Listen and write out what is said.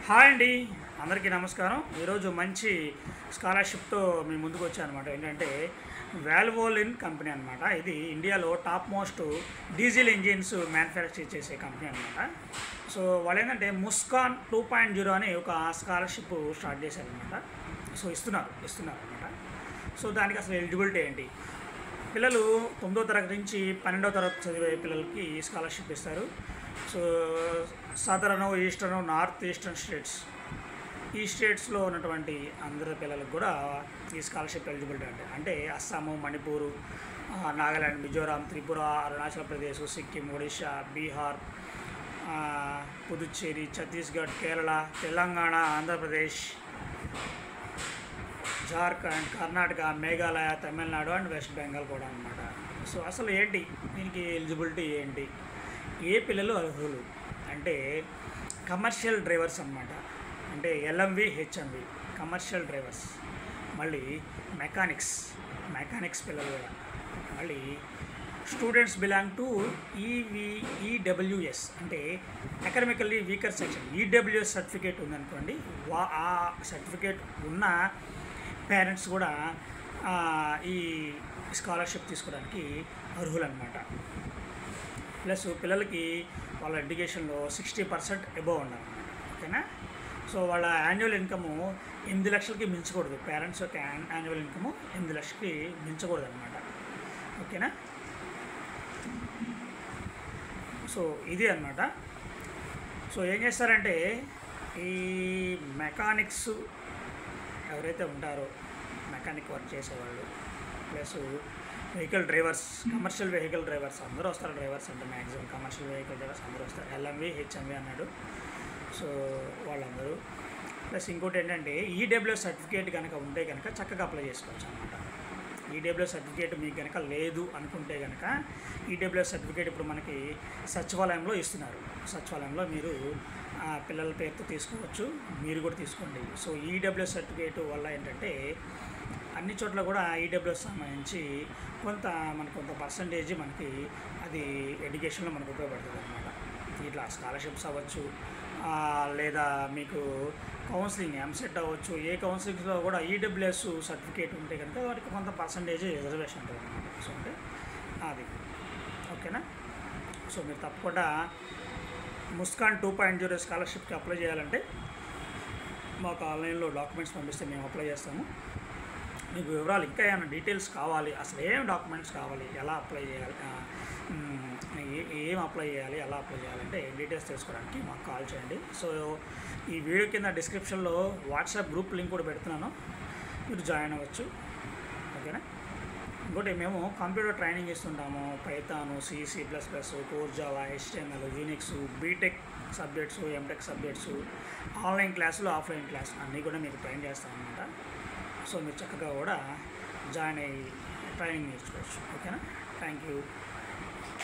Hi అండి, అందరికీ నమస్కారం. ఈరోజు మంచి స్కాలర్షిప్తో మీ ముందుకు వచ్చాను అనమాట. ఏంటంటే వాల్వోలిన్ కంపెనీ అనమాట. ఇది ఇండియాలో top most diesel engines manufacture చేసే కంపెనీ అనమాట. సో వాళ్ళు ఏంటంటే ముస్కాన్ 2.0 అని ఒక స్కాలర్షిప్ స్టార్ట్ చేశారనమాట. సో ఇస్తున్నారు అనమాట. సో దానికి అసలు ఎలిజిబిలిటీ ఏంటి, పిల్లలు 9వ తరగతి నుంచి 12వ తరగతి చదివే పిల్లలకి స్కాలర్షిప్ ఇస్తారు. So southern, eastern, north eastern states, ఈ స్టేట్స్లో ఉన్నటువంటి అందరి పిల్లలకు కూడా ఈ స్కాలర్షిప్ ఎలిజిబిలిటీ అంటే అస్సాము, మణిపూరు, నాగాలాండ్, మిజోరాం, త్రిపుర, అరుణాచల్ ప్రదేశ్, సిక్కిం, ఒడిషా, బీహార్, పుదుచ్చేరి, ఛత్తీస్గఢ్, కేరళ, తెలంగాణ, ఆంధ్రప్రదేశ్, జార్ఖండ్, కర్ణాటక, మేఘాలయ, తమిళనాడు అండ్ వెస్ట్ బెంగాల్ కూడా అనమాట. సో అసలు ఏంటి దీనికి ఎలిజిబిలిటీ ఏంటి, ఏ పిల్లలు అర్హులు అంటే కమర్షియల్ డ్రైవర్స్ అన్నమాట. అంటే ఎల్ఎంవి, హెచ్ఎంవి కమర్షియల్ డ్రైవర్స్, మళ్ళీ మెకానిక్స్ పిల్లలు కూడా, మళ్ళీ స్టూడెంట్స్ బిలాంగ్ టు ఈడబ్ల్యూఎస్ అంటే ఎకడమికల్లీ వీకర్ సెక్షన్. ఈడబ్ల్యూఎస్ సర్టిఫికేట్ ఉందనుకోండి, ఆ సర్టిఫికేట్ ఉన్న పేరెంట్స్ కూడా ఈ స్కాలర్షిప్ తీసుకోవడానికి అర్హులు అనమాట. ప్లస్ పిల్లలకి వాళ్ళ ఎడ్యుకేషన్లో 60% అబోవ్ ఉండాలన్నమాట. ఓకేనా. సో వాళ్ళ యాన్యువల్ ఇన్కము 8 లక్షలకి మించకూడదు. పేరెంట్స్ యొక్క యాన్యువల్ ఇన్కము 8 లక్షలకి మించకూడదు అనమాట. ఓకేనా. సో ఇది అనమాట. సో ఏం చేస్తారంటే ఈ మెకానిక్స్ ఎవరైతే ఉంటారో, మెకానిక్ వర్క్ చేసేవాళ్ళు, plus vehicle drivers, commercial vehicle drivers అందరూ వస్తారు. డ్రైవర్స్ అంటే మ్యాక్సిమం కమర్షియల్ వెహికల్ డ్రైవర్స్ అందరూ వస్తారు. ఎల్ఎంవి, హెచ్ఎంవి అన్నాడు. సో వాళ్ళందరూ, ప్లస్ ఇంకోటి ఏంటంటే ఈడబ్ల్యూఎస్ సర్టిఫికేట్ కనుక ఉంటే కనుక చక్కగా అప్లై చేసుకోవచ్చు అనమాట. ఈడబ్ల్యూఎస్ సర్టిఫికేట్ మీకు కనుక లేదు అనుకుంటే కనుక ఈడబ్ల్యూఎస్ సర్టిఫికేట్ ఇప్పుడు మనకి సచివాలయంలో ఇస్తున్నారు. సచివాలయంలో మీరు పిల్లల పేరుతో తీసుకోవచ్చు, మీరు కూడా తీసుకోండి. సో ఈడబ్ల్యూఎస్ సర్టిఫికేట్ వల్ల ఏంటంటే అన్ని చోట్ల కూడా ఈడబ్ల్యూఎస్ సంబంధించి కొంత పర్సంటేజ్ మనకి అది ఎడ్యుకేషన్లో మనకు ఉపయోగపడుతుంది అనమాట. ఇట్లా స్కాలర్షిప్స్ అవ్వచ్చు, లేదా మీకు కౌన్సిలింగ్ ఎంసెట్ అవ్వచ్చు, ఏ కౌన్సిలింగ్స్లో కూడా ఈడబ్ల్యూఎస్ సర్టిఫికేట్ ఉంటే కనుక వాటికి కొంత పర్సంటేజ్ రిజర్వేషన్ ఉంటుంది అనమాట. సో అంటే అది ఓకేనా. సో మీరు తప్పకుండా ముస్కాన్ 2.0 స్కాలర్షిప్కి అప్లై చేయాలంటే మాకు ఆన్లైన్లో డాక్యుమెంట్స్ పంపిస్తే మేము అప్లై చేస్తాము. మీకు వివరాలు ఇంకా ఏమైనా డీటెయిల్స్ కావాలి, అసలు ఏం డాక్యుమెంట్స్ కావాలి, ఎలా అప్లై చేయాలి, ఏం అప్లై చేయాలి, ఎలా అప్లై చేయాలంటే డీటెయిల్స్ తెలుసుకోవడానికి మాకు కాల్ చేయండి. సో ఈ వీడియో కింద డిస్క్రిప్షన్లో వాట్సాప్ గ్రూప్ లింక్ కూడా పెడుతున్నాను, మీరు జాయిన్ అవ్వచ్చు. ఓకేనా. ఇంకోటి మేము కంప్యూటర్ ట్రైనింగ్ ఇస్తుంటాము. Python, C++, core Java, HTML, Unix, BTech subjects, MTech subjects, online క్లాసులు, ఆఫ్లైన్ క్లాస్ అన్నీ కూడా మీకు ట్రైన్ చేస్తామన్నమాట. సో మీరు చక్కగా కూడా జాయిన్ అయ్యి ట్రైనింగ్ నేర్చుకోవచ్చు. ఓకేనా. Thank you.